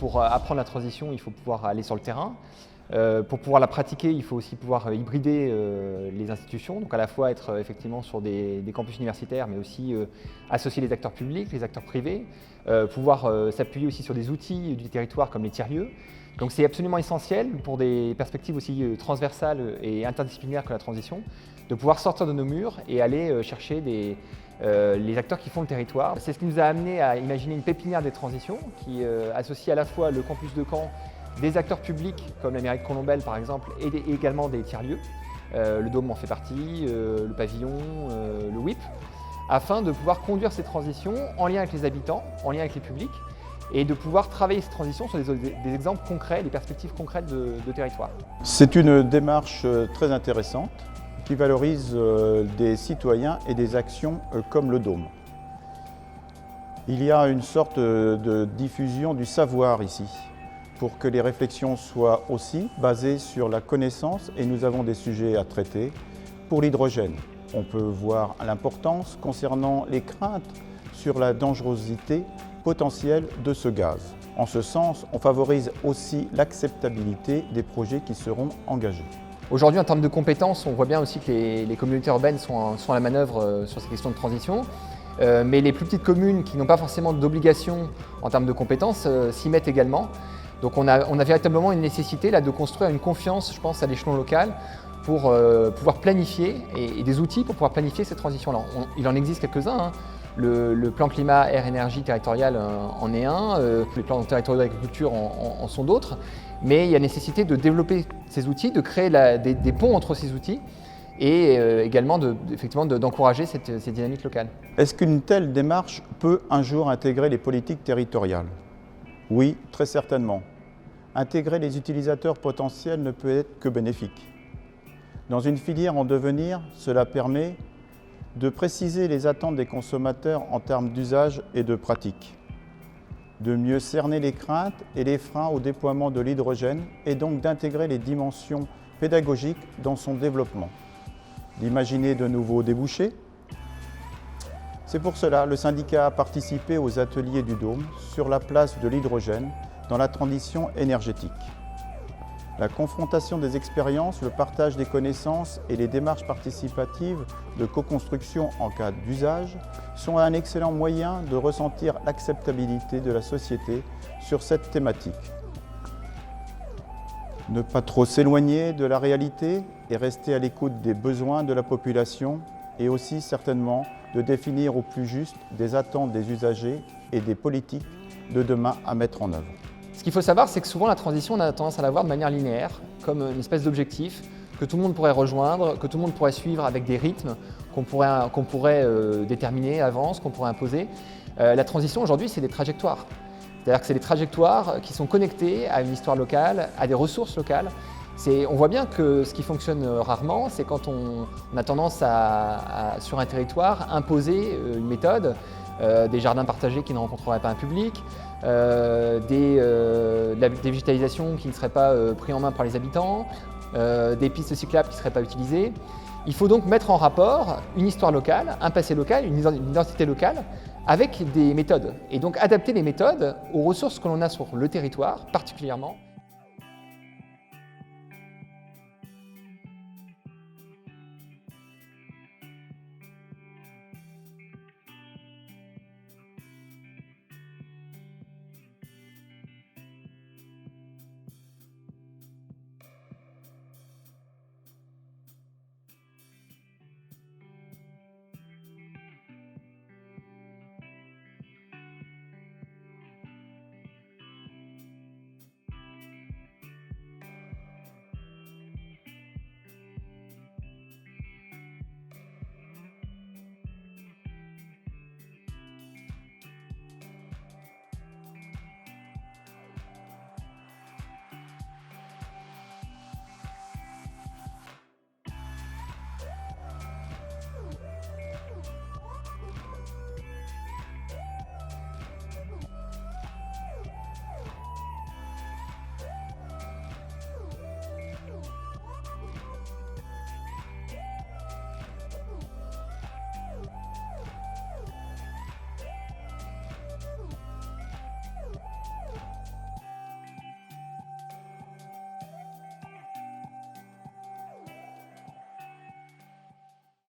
pour apprendre la transition, il faut pouvoir aller sur le terrain. Pour pouvoir la pratiquer, il faut aussi pouvoir hybrider les institutions, donc à la fois être effectivement sur des campus universitaires, mais aussi associer les acteurs publics, les acteurs privés, pouvoir s'appuyer aussi sur des outils du territoire comme les tiers-lieux. Donc c'est absolument essentiel pour des perspectives aussi transversales et interdisciplinaires que la transition, de pouvoir sortir de nos murs et aller chercher les acteurs qui font le territoire. C'est ce qui nous a amené à imaginer une pépinière des transitions qui associe à la fois le campus de Caen, des acteurs publics comme la mairie de Colombelles par exemple et également des tiers-lieux. Le Dôme en fait partie, le pavillon, le WIP, afin de pouvoir conduire ces transitions en lien avec les habitants, en lien avec les publics, et de pouvoir travailler ces transitions sur des exemples concrets, des perspectives concrètes de territoire. C'est une démarche très intéressante qui valorise des citoyens et des actions comme le Dôme. Il y a une sorte de diffusion du savoir ici, pour que les réflexions soient aussi basées sur la connaissance, et nous avons des sujets à traiter. Pour l'hydrogène, on peut voir l'importance concernant les craintes sur la dangerosité potentielle de ce gaz. En ce sens, on favorise aussi l'acceptabilité des projets qui seront engagés. Aujourd'hui, en termes de compétences, on voit bien aussi que les communautés urbaines sont à la manœuvre sur ces questions de transition. Mais les plus petites communes qui n'ont pas forcément d'obligation en termes de compétences s'y mettent également. Donc on a véritablement une nécessité là, de construire une confiance, je pense, à l'échelon local pour pouvoir planifier et des outils pour pouvoir planifier ces transitions-là. Il en existe quelques-uns. Hein. Le plan climat, air, énergie territorial en est un, les plans territoriaux d'agriculture en sont d'autres, mais il y a nécessité de développer ces outils, de créer des ponts entre ces outils et également d'encourager ces dynamiques locales. Est-ce qu'une telle démarche peut un jour intégrer les politiques territoriales ? Oui, très certainement. Intégrer les utilisateurs potentiels ne peut être que bénéfique. Dans une filière en devenir, cela permet de préciser les attentes des consommateurs en termes d'usage et de pratique, de mieux cerner les craintes et les freins au déploiement de l'hydrogène et donc d'intégrer les dimensions pédagogiques dans son développement, d'imaginer de nouveaux débouchés. C'est pour cela que le syndicat a participé aux ateliers du Dôme sur la place de l'hydrogène dans la transition énergétique. La confrontation des expériences, le partage des connaissances et les démarches participatives de co-construction en cas d'usage sont un excellent moyen de ressentir l'acceptabilité de la société sur cette thématique. Ne pas trop s'éloigner de la réalité et rester à l'écoute des besoins de la population, et aussi certainement de définir au plus juste des attentes des usagers et des politiques de demain à mettre en œuvre. Ce qu'il faut savoir, c'est que souvent la transition, on a tendance à la voir de manière linéaire, comme une espèce d'objectif que tout le monde pourrait rejoindre, que tout le monde pourrait suivre avec des rythmes qu'on pourrait déterminer à l'avance, qu'on pourrait imposer. La transition aujourd'hui, c'est des trajectoires. C'est-à-dire que c'est des trajectoires qui sont connectées à une histoire locale, à des ressources locales. On voit bien que ce qui fonctionne rarement, c'est quand on a tendance sur un territoire, imposer une méthode, des jardins partagés qui ne rencontreraient pas un public, des végétalisations qui ne seraient pas prises en main par les habitants, des pistes cyclables qui ne seraient pas utilisées. Il faut donc mettre en rapport une histoire locale, un passé local, une identité locale, avec des méthodes. Et donc adapter les méthodes aux ressources que l'on a sur le territoire particulièrement.